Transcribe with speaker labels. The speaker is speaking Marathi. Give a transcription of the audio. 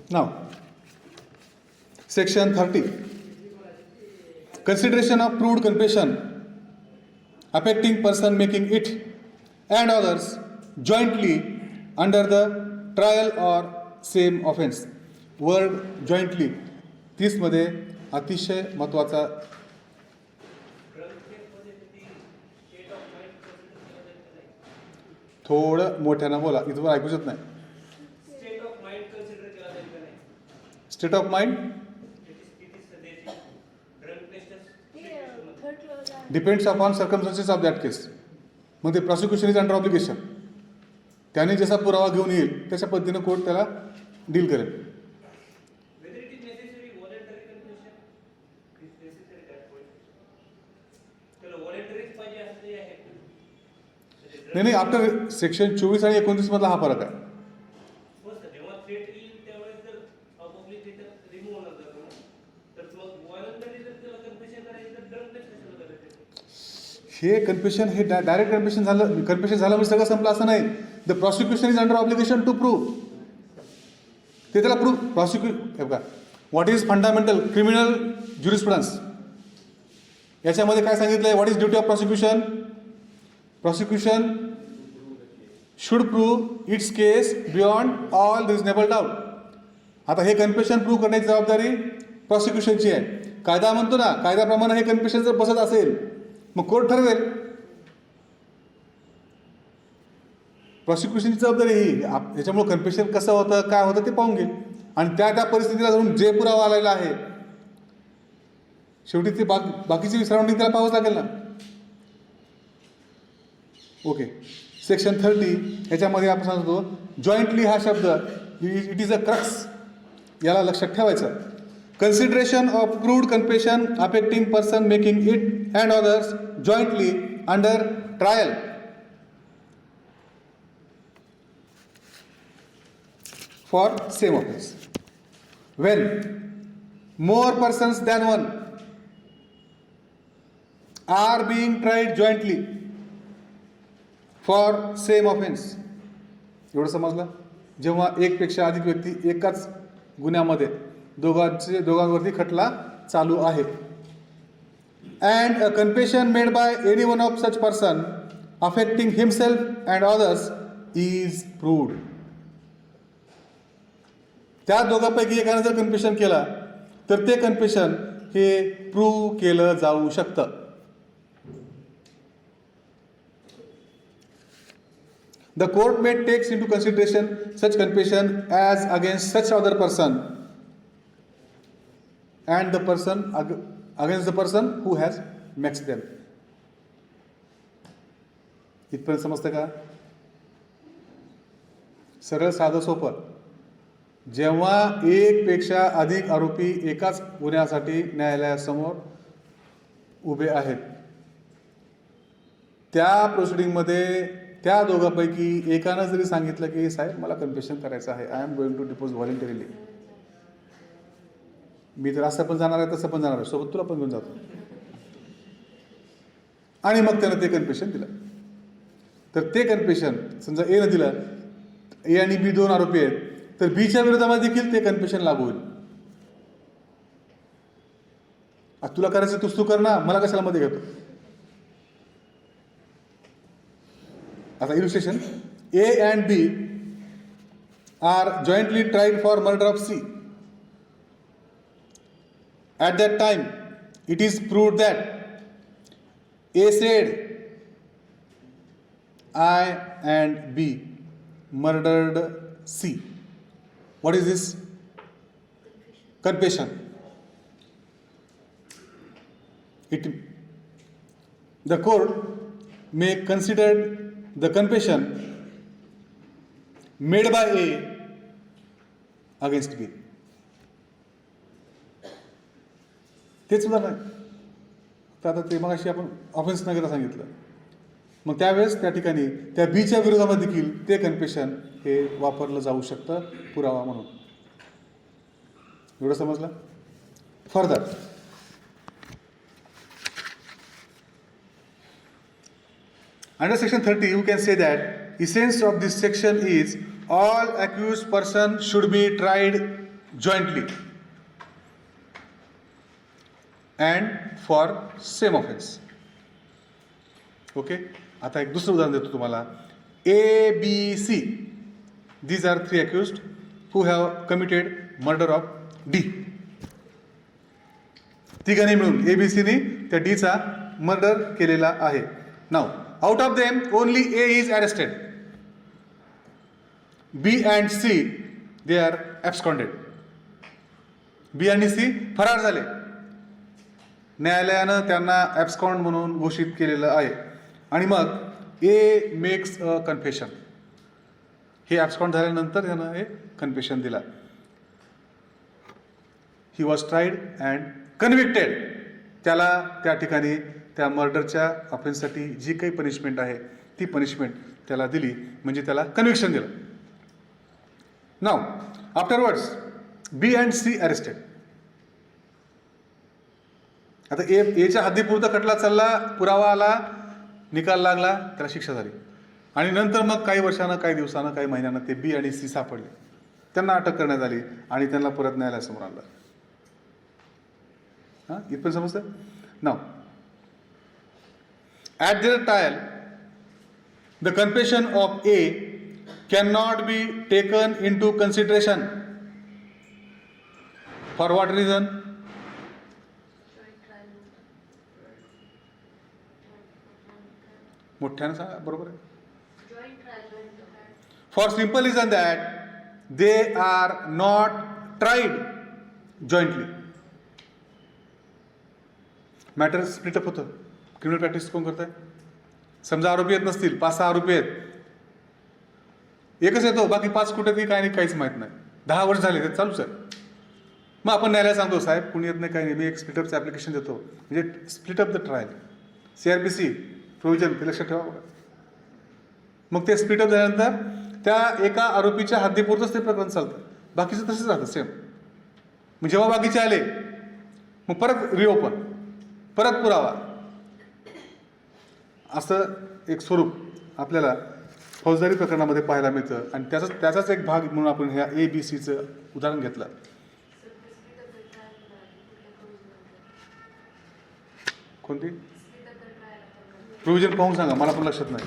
Speaker 1: Now, section 30. Consideration of proved confession affecting person making it and others jointly under the trial or same offense. Word jointly 30 मध्ये अतिशय महत्त्वाचा. थोडं मोठ्यानं बोला, इथं ऐकूच येत नाही. State of mind depends upon circumstances of that case. मग ते प्रॉसिक्युशन इज अंडर ऑब्लिगेशन. त्याने जसा पुरावा घेऊन येईल त्याच्या पद्धतीनं कोर्ट त्याला डील करेल. नाही, आफ्टर सेक्शन 24 आणि 29 मधला हा फरक आहे. हे कन्फेशन हे डायरेक्ट कन्फेशन झालं म्हणजे सगळं संपलं असं नाही. The prosecution is under obligation to prove. ते त्याला प्रूव्ह बघा. What is fundamental criminal jurisprudence याच्यामध्ये काय सांगितलंय? What is duty of prosecution? Prosecution should prove its case beyond all reasonable doubt. आता हे कन्फेशन प्रूव्ह करण्याची जबाबदारी प्रॉसिक्युशनची आहे. कायदा म्हणतो ना, कायद्याप्रमाणे हे कन्फेशन जर बसत असेल मग कोर्ट ठरवेल. प्रॉसिक्युशनची जबाबदारी ही याच्यामुळे कन्फेशन कसं होतं, काय होतं ते पाहून घेईल आणि त्या परिस्थितीला धरून जे पुरावा आलेला आहे शेवटी ते बाकीची सराउंडिंग त्याला पाहावंच लागेल ना. ओके. सेक्शन 30 याच्यामध्ये आपण सांगतो जॉईंटली हा शब्द इट इज अ क्रक्स, याला लक्षात ठेवायचं. Consideration of proved confession affecting person making it and others jointly under trial for same offense. When more persons than one are being tried jointly for same offense. एवढं समजलं? जेव्हा एकपेक्षा अधिक व्यक्ती एकाच गुन्ह्यामध्ये दोघांवरती खटला चालू आहे. And a confession made by any one of such person affecting himself and others is proved. त्या दोघांपैकी एकाने जर कन्फेशन केला तर ते कन्फेशन हे प्रूव्ह केलं जाऊ शकतं. The court may takes into consideration such confession as against such other person and the person against the person who has mixed them. इथपर्यंत समजतं का? सरळ साधं सोपं. जेव्हा एकपेक्षा अधिक आरोपी एकाच गुन्ह्यासाठी न्यायालयासमोर उभे आहेत त्या प्रोसिडिंगमध्ये त्या दोघांपैकी एकानं जरी सांगितलं की साहेब मला कन्फेशन करायचं आहे, I am going to depose voluntarily, मी तर असं पण जाणार आहे तसं पण जाणार आहे, सोबत तुला पण घेऊन जातो, आणि मग त्यानं ते कन्फेशन दिलं, तर ते कन्फेशन समजा एनं दिलं, ए आणि बी दोन आरोपी आहेत, तर बीच्या विरोधामध्ये देखील ते कन्फेशन लागू होईल. तुला करायचं तूच तू कर ना, मला कशाला मध्ये घेतो. आता illustration, A and B are jointly tried for murder of C. At that time, it is proved that A said, I and B murdered C. What is this? Confession. The court may consider the confession made by A against B. तेच उदाहरण आहे. तर आता ते मगाशी आपण ऑफेन्स नगरला सांगितलं, मग त्यावेळेस त्या ठिकाणी त्या बीच्या विरोधामध्ये देखील ते कन्फेशन हे वापरलं जाऊ शकतं पुरावा म्हणून. एवढं समजलं? Further under section 30 you can say that essence of this section is all accused person should be tried jointly and for same offense. Okay, आता एक दुसरं उदाहरण देतो तुम्हाला. A B C, these are 3 accused who have committed murder of D. तिघांनी मिळून ए बी सीने त्या डीचा मर्डर केलेला आहे. Now out of them only A is arrested. B and C they are absconded. B आणि सी फरार झाले. न्यायालयानं त्यांना ॲब्स्कॉन्ड म्हणून घोषित केलेलं आहे. आणि मग ए मेक्स अ कन्फेशन. हे ॲब्स्कॉन्ड झाल्यानंतर त्यानं हे कन्फेशन दिला. He was tried and convicted. त्याला त्या ठिकाणी त्या मर्डरच्या ऑफेन्ससाठी जी काही पनिशमेंट आहे ती पनिशमेंट त्याला दिली, म्हणजे त्याला कन्व्हिक्शन दिलं. Now afterwards B and C arrested. आता एच्या हद्दीपुरता खटला चालला, पुरावा आला, निकाल लागला, त्याला शिक्षा झाली. आणि नंतर मग काही वर्षानं, काही दिवसानं, काही महिन्यानं ते बी आणि सी सापडले. त्यांना अटक करण्यात आली आणि त्यांना परत न्यायालयासमोर आणलं. हां, इथपर्यंत समजतं. Now at their trial the confession of A can not be taken into consideration. For what reason? मोठ्यानं सांगा, बरोबर आहे. For simple reason that they are not tried jointly. Matter split up होतं. क्रिमिनल प्रॅक्टिस कोण करत आहे? समजा आरोपी येत नसतील, 5-6 आरोपी आहेत, एकच येतो, बाकी 5 कुठे ती काय नाही, काहीच माहीत नाही. 10 वर्ष झाले ते चालूच आहे. मग आपण न्यायालयात सांगतो, साहेब कुणी येत नाही, काही नाही, मी एक स्प्लिटअपचं ॲप्लिकेशन देतो, म्हणजे स्प्लिटअप द ट्रायल. CRPC प्रोव्हिजन ते लक्षात ठेवा बघा. मग ते स्प्लिटअप झाल्यानंतर त्या एका आरोपीच्या हद्दीपुरतंच ते प्रकरण चालतं, बाकीचं तसंच राहतं सेम. मग जेव्हा बाकीचे आले मग परत रिओपन, परत पुरावा, असं एक स्वरूप आपल्याला फौजदारी प्रकरणामध्ये पाहायला मिळतं. आणि त्याचाच एक भाग म्हणून आपण ह्या ABCचं उदाहरण घेतलं. कोणती प्रोव्हिजन पाहून सांगा, मला पण लक्षात नाही.